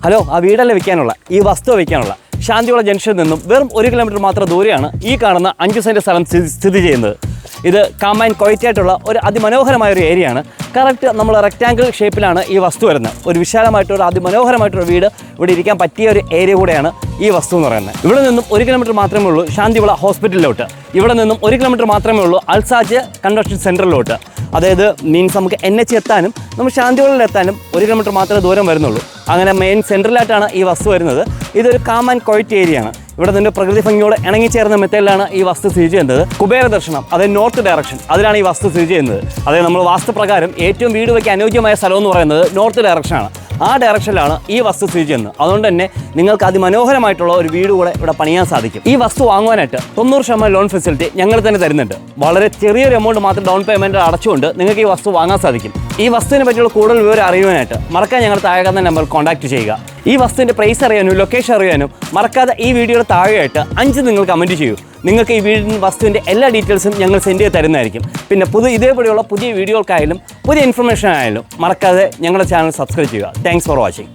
Hello, ആ വീടല്ല വിൽക്കാനുള്ള, ഈ വസ്തു വയ്ക്കാനുള്ള ശാന്തിയുള്ള ജംഗ്ഷനിൽ നിന്നും വെറും 1 കിലോമീറ്റർ മാത്രം ദൂരെയാണ് ഈ കാണുന്ന 5 സെൻറ്റ് സ്ഥലം സ്ഥിതി ചെയ്യുന്നത്. ഇത് കാമാൻ ക്വയറ്റായിട്ടുള്ള ഒരു അതിമനോഹരമായ ഒരു ഏരിയയാണ്. കറക്റ്റ് നമ്മൾ റെക്റ്റാങ്കിൾ ഷേപ്പിലാണ് ഈ വസ്തു വരുന്നത്. ഒരു വിശാലമായിട്ടൊരു അതിമനോഹരമായിട്ടൊരു വീട് ഇവിടെ ഇരിക്കാൻ പറ്റിയ ഒരു ഏരിയ കൂടെയാണ് ഈ വസ്തു എന്ന് പറയുന്നത്. ഇവിടെ നിന്നും 1 കിലോമീറ്റർ മാത്രമേ ഉള്ളൂ ശാന്തിവിള ഹോസ്പിറ്റലിലോട്ട്. ഇവിടെ നിന്നും 1 കിലോമീറ്റർ മാത്രമേ ഉള്ളൂ അൽസാജ് കൺവെൻഷൻ സെൻറ്ററിലോട്ട്. അതായത് മീൻസ് നമുക്ക് NH എത്താനും നമ്മൾ ശാന്തിവിളയിൽ എത്താനും 1 കിലോമീറ്റർ മാത്രമേ ദൂരം വരുന്നുള്ളൂ. അങ്ങനെ മെയിൻ സെൻട്രലായിട്ടാണ് ഈ വസ്തു വരുന്നത്. ഇതൊരു കാം ആൻഡ് ക്വയറ്റ് ഏരിയയാണ്. ഇവിടെ നിന്ന് പ്രകൃതി ഭംഗിയോട് ഇണങ്ങിച്ചേർന്ന മെത്തേഡിലാണ് ഈ വസ്തു സ്ഥിതി ചെയ്യുന്നത്. കുബേര ദർശനം, അതായത് നോർത്ത് ഡയറക്ഷൻ, അതിലാണ് ഈ വസ്തു സ്ഥിതി ചെയ്യുന്നത്. അതായത് നമ്മൾ വാസ്തുപ്രകാരം ഏറ്റവും വീട് വയ്ക്കാൻ അനുയോജ്യമായ സ്ഥലം എന്ന് പറയുന്നത് നോർത്ത് ഡയറക്ഷനാണ്. ആ ഡയറക്ഷനിലാണ് ഈ വസ്തു സ്ഥിതി ചെയ്യുന്നത്. അതുകൊണ്ട് തന്നെ നിങ്ങൾക്ക് അതിമനോഹരമായിട്ടുള്ള ഒരു വീട് കൂടെ ഇവിടെ പണിയാൻ സാധിക്കും. ഈ വസ്തു വാങ്ങുവാനായിട്ട് 90% ലോൺ ഫെസിലിറ്റി ഞങ്ങൾ തന്നെ തരുന്നുണ്ട്. വളരെ ചെറിയൊരു എമൗണ്ട് മാത്രം ഡൗൺ പേയ്മെൻറ്റ് അടച്ചുകൊണ്ട് നിങ്ങൾക്ക് ഈ വസ്തു വാങ്ങാൻ സാധിക്കും. ഈ വസ്തുവിനെ പറ്റിയുള്ള കൂടുതൽ വിവരം അറിയുവാനായിട്ട് മറക്കാതെ ഞങ്ങൾ താഴെ കാണുന്ന നമ്പർ കോൺടാക്ട് ചെയ്യുക. ഈ വസ്തുവിൻ്റെ പ്രൈസ് അറിയാനും ലൊക്കേഷൻ അറിയാനും മറക്കാതെ ഈ വീഡിയോയുടെ താഴെയായിട്ട് 5 നിങ്ങൾ കമൻറ്റ് ചെയ്യൂ. നിങ്ങൾക്ക് ഈ വസ്തുവിൻ്റെ എല്ലാ ഡീറ്റെയിൽസും ഞങ്ങൾ സെൻഡ് ചെയ്ത് തരുന്നതായിരിക്കും. പിന്നെ ഇതേപോലെയുള്ള പുതിയ വീഡിയോകൾക്കായാലും പുതിയ ഇൻഫർമേഷൻ ആയാലും മറക്കാതെ ഞങ്ങളുടെ ചാനൽ സബ്സ്ക്രൈബ് ചെയ്യുക. Thanks for watching.